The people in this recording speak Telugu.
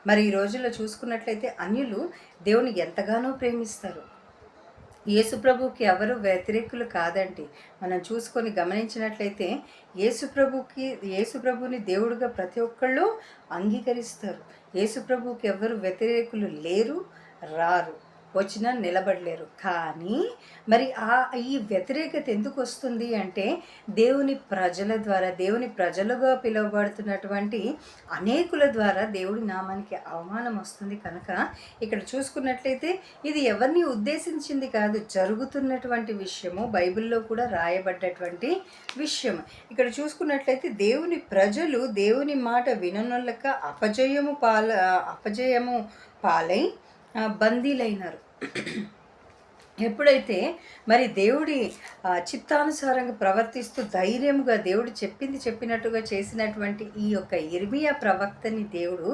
మరి ఈ రోజుల్లో చూసుకున్నట్లయితే అన్యులు దేవుని ఎంతగానో ప్రేమిస్తారు. యేసు ప్రభువుకి ఎవరు వ్యతిరేకులు కాదండి. మనం చూసుకొని గమనించినట్లయితే యేసు ప్రభుకి యేసు ప్రభువుని దేవుడుగా ప్రతి ఒక్కళ్ళు అంగీకరిస్తారు. యేసు ప్రభువుకి ఎవరు వ్యతిరేకులు లేరు, రారు. వచ్చినా నిలబడలేరు. కానీ మరి ఈ వ్యతిరేకత ఎందుకు వస్తుంది అంటే దేవుని ప్రజల ద్వారా, దేవుని ప్రజలుగా పిలువబడుతున్నటువంటి అనేకుల ద్వారా దేవుడి నామానికి అవమానం వస్తుంది కనుక ఇక్కడ చూసుకున్నట్లయితే ఇది ఎవరిని ఉద్దేశించింది కాదు, జరుగుతున్నటువంటి విషయము, బైబిల్లో కూడా రాయబడ్డటువంటి విషయం. ఇక్కడ చూసుకున్నట్లయితే దేవుని ప్రజలు దేవుని మాట విననొల్లక అపజయము పాలై బందీలైనారు. ఎప్పుడైతే మరి దేవుడి చిత్తానుసారంగా ప్రవర్తిస్తూ ధైర్యముగా దేవుడు చెప్పినట్టుగా చేసినటువంటి ఈ యొక్క యిర్మీయా ప్రవక్తని దేవుడు